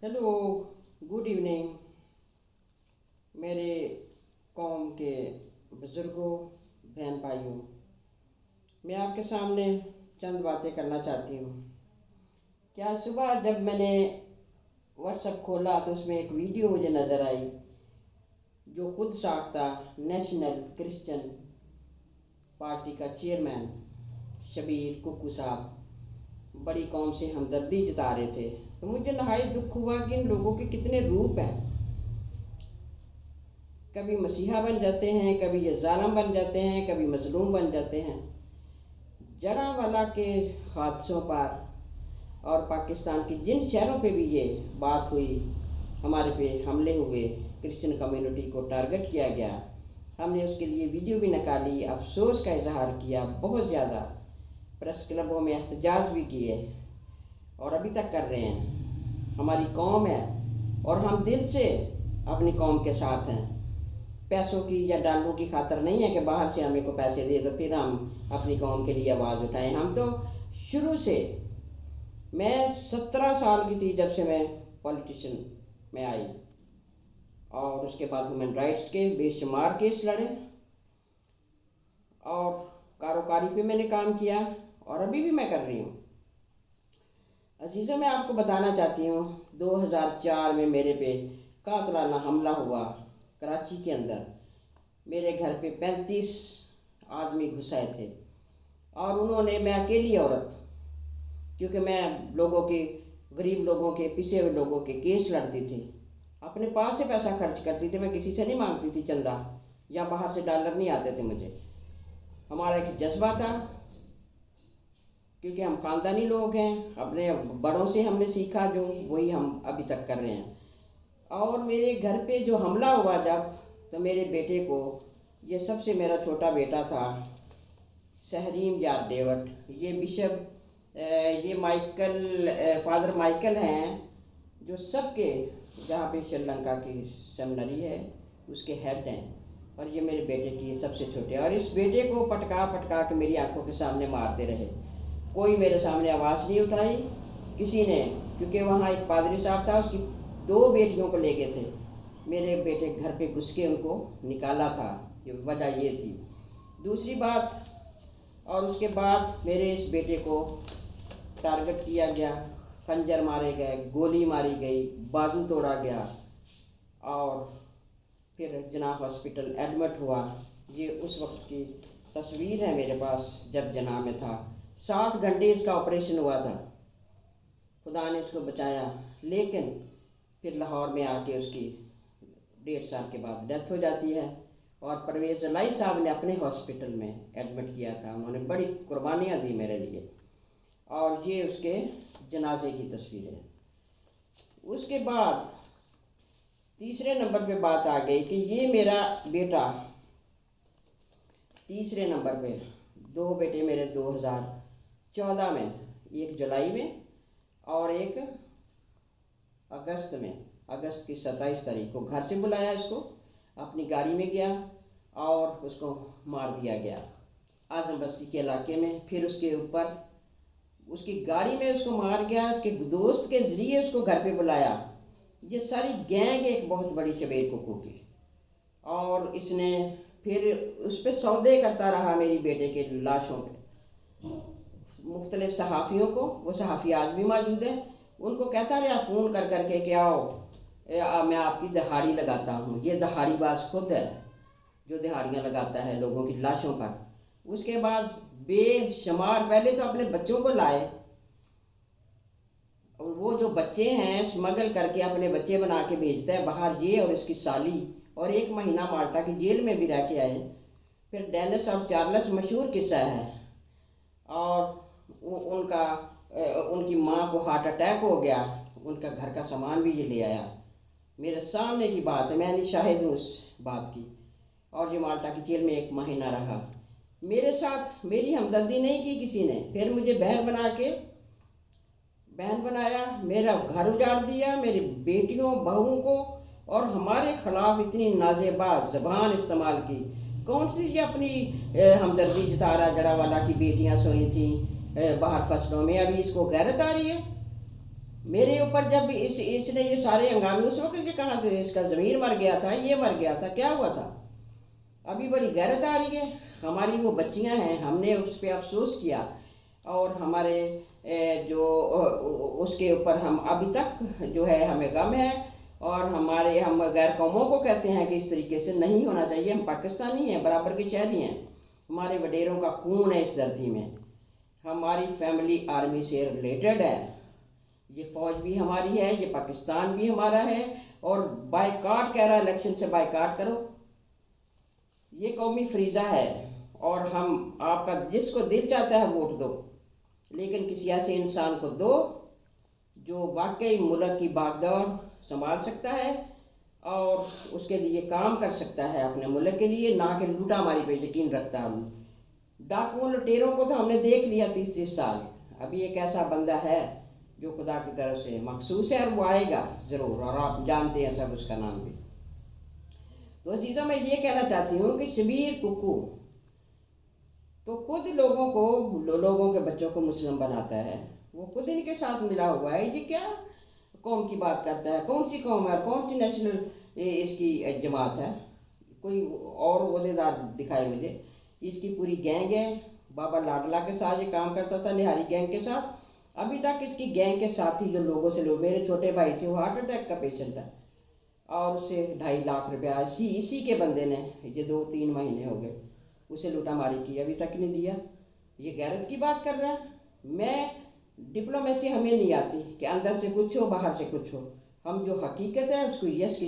Hello, good evening मेरे कौम के बुज़ुर्गों, बहन भाइयों। मैं आपके सामने चंद बातें करना चाहती हूँ। क्या सुबह जब मैंने व्हाट्सएप खोला तो उसमें एक वीडियो मुझे नज़र आई जो खुद साख्ता नेशनल क्रिश्चियन पार्टी का चेयरमैन शबीर कुकू साहब बड़ी कौम से हमदर्दी जता रहे थे। तो मुझे नहायत दुख हुआ कि इन लोगों के कितने रूप हैं। कभी मसीहा बन जाते हैं, कभी ये जालिम बन जाते हैं, कभी मजलूम बन जाते हैं। जड़ावाला के हादसों पर और पाकिस्तान के जिन शहरों पे भी ये बात हुई, हमारे पे हमले हुए, क्रिश्चियन कम्युनिटी को टारगेट किया गया, हमने उसके लिए वीडियो भी निकाली, अफसोस का इजहार किया, बहुत ज़्यादा प्रेस क्लबों में एहतजाज भी किए और अभी तक कर रहे हैं। हमारी कौम है और हम दिल से अपनी कौम के साथ हैं। पैसों की या डॉलरों की खातर नहीं है कि बाहर से हमें को पैसे दे तो फिर हम अपनी कौम के लिए आवाज़ उठाएं। हम तो शुरू से, मैं 17 साल की थी जब से मैं पॉलिटिशियन में आई और उसके बाद ह्यूमन राइट्स के बेशुमार केस लड़े और कारोबारी पे मैंने काम किया और अभी भी मैं कर रही हूँ। अजीज़ों, मैं आपको बताना चाहती हूँ 2004 में मेरे पे कातलाना हमला हुआ कराची के अंदर। मेरे घर पे 35 आदमी घुस आए थे और उन्होंने, मैं अकेली औरत, क्योंकि मैं लोगों के, गरीब लोगों के, पिसे हुए लोगों के केस लड़ती थी, अपने पास से पैसा खर्च करती थी, मैं किसी से नहीं मांगती थी चंदा या बाहर से डॉलर नहीं आते थे मुझे। हमारा एक जज्बा था, क्योंकि हम ख़ानदानी लोग हैं, अपने बड़ों से हमने सीखा, जो वही हम अभी तक कर रहे हैं। और मेरे घर पे जो हमला हुआ जब, तो मेरे बेटे को, ये सबसे मेरा छोटा बेटा था सहरीम यार डेवट, ये बिशप, ये माइकल, फादर माइकल हैं जो सबके, जहाँ पे श्रीलंका की सेमिनरी है उसके हेड हैं, और ये मेरे बेटे की सबसे छोटे। और इस बेटे को पटका पटका के मेरी आंखों के सामने मारते रहे। कोई मेरे सामने आवाज़ नहीं उठाई किसी ने, क्योंकि वहाँ एक पादरी साहब था, उसकी 2 बेटियों को ले गए थे। मेरे बेटे घर पे घुस के उनको निकाला था, ये वजह ये थी। दूसरी बात, और उसके बाद मेरे इस बेटे को टारगेट किया गया, खंजर मारे गए, गोली मारी गई, बाजू तोड़ा गया और फिर जनाब हॉस्पिटल एडमिट हुआ। ये उस वक्त की तस्वीर है मेरे पास जब जनाब में था। 7 घंटे इसका ऑपरेशन हुआ था, खुदा ने इसको बचाया, लेकिन फिर लाहौर में आके उसकी 1.5 साल के बाद डेथ हो जाती है। और परवेज़ इलाही साहब ने अपने हॉस्पिटल में एडमिट किया था, उन्होंने बड़ी कुर्बानियाँ दी मेरे लिए। और ये उसके जनाजे की तस्वीर है। उसके बाद तीसरे नंबर पे बात आ गई कि ये मेरा बेटा, तीसरे नंबर पे 2 बेटे मेरे 2014 में, एक जुलाई में और एक अगस्त में, अगस्त की 27 तारीख को घर से बुलाया इसको, अपनी गाड़ी में गया और उसको मार दिया गया आज़म बस्ती के इलाके में। फिर उसके ऊपर उसकी गाड़ी में उसको मार गया, उसके दोस्त के ज़रिए उसको घर पे बुलाया। ये सारी गैंग एक बहुत बड़ी शबीर कुकू की, और इसने फिर उस पर सौदे करता रहा मेरी बेटे के लाशों पे। मुख्तलिफ सहाफ़ियों को, वो सहाफ़ी आज भी मौजूद है, उनको कहता रहा फ़ोन कर करके कि आओ, मैं आपकी दिहाड़ी लगाता हूँ। ये दिहाड़ीबाज खुद है जो दिहाड़ियाँ लगाता है लोगों की लाशों पर। उसके बाद बेशुमार, पहले तो अपने बच्चों को लाए, और वो जो बच्चे हैं स्मगल करके अपने बच्चे बना के भेजता है बाहर, ये और इसकी साली, और 1 महीना माल्टा की जेल में भी रह के आए। फिर डेनिस ऑफ चार्ल्स मशहूर किस्सा है, और उनकी माँ को हार्ट अटैक हो गया, उनका घर का सामान भी ये ले आया। मेरे सामने की बात है, मैं शाहिद हूँ उस बात की। और ये माल्टा की जेल में 1 महीना रहा। मेरे साथ मेरी हमदर्दी नहीं की किसी ने, फिर मुझे बहन बनाया, मेरा घर उजाड़ दिया, मेरी बेटियों बहूओं को, और हमारे खिलाफ इतनी नाजेबाज ज़बान इस्तेमाल की। कौन सी ये अपनी हमदर्दी जता रहा, जड़ावाला की बेटियां सोई थी बाहर फसलों में, अभी इसको गैरत आ रही है। मेरे ऊपर जब इसने ये सारे हंगामे, उस वक्त ये कहा था इसका ज़मीर मर गया था, ये मर गया था, क्या हुआ था? अभी बड़ी गैरत आ रही है। हमारी वो बच्चियां हैं, हमने उस पर अफसोस किया, और हमारे जो उसके ऊपर हम अभी तक जो है हमें गम है, और हम गैर कौमों को कहते हैं कि इस तरीके से नहीं होना चाहिए। हम पाकिस्तानी हैं, बराबर के शहरी हैं, हमारे वडेरों का खून है इस धरती में, हमारी फैमिली आर्मी से रिलेटेड है, ये फ़ौज भी हमारी है, ये पाकिस्तान भी हमारा है। और बाइकाट कह रहा है, इलेक्शन से बाइकाट करो, ये कौमी फरीज़ा है। और हम आपका जिसको दिल चाहता है वोट दो, लेकिन किसी ऐसे इंसान को दो जो वाकई मुल्क की बागडोर संभाल सकता है और उसके लिए काम कर सकता है अपने मुल्क के लिए, ना कि लूटा मारी पे यकीन रखता है। डाकुओं लुटेरों को तो हमने देख लिया 30-30 साल। अभी एक ऐसा बंदा है जो खुदा की तरफ से मखसूस है, और वो आएगा ज़रूर, और आप जानते हैं सब उसका नाम भी। तो अजीज़ा, मैं ये कहना चाहती हूँ कि शबीर कुकू तो खुद लोगों के बच्चों को मुस्लिम बनाता है, वो खुद इनके साथ मिला हुआ है। ये क्या कौम की बात करता है? कौन सी कौम है, कौन सी नेशनल इसकी जमात है? कोई और ओहदेदार दिखाए मुझे। इसकी पूरी गैंग है, बाबा लाडला के साथ ये काम करता था, निहारी गैंग के साथ। अभी तक इसकी गैंग के साथी जो लोगों से मेरे छोटे भाई से, वो हार्ट अटैक का पेशेंट है, और उसे 2.5 लाख रुपया इसी के बंदे ने, ये 2-3 महीने हो गए, उसे लूटा मारी की, अभी तक नहीं दिया। ये गैरत की बात कर रहा है। मैं डिप्लोमेसी हमें नहीं आती कि अंदर से कुछ हो बाहर से कुछ हो, हम जो हकीकत है उसको यस की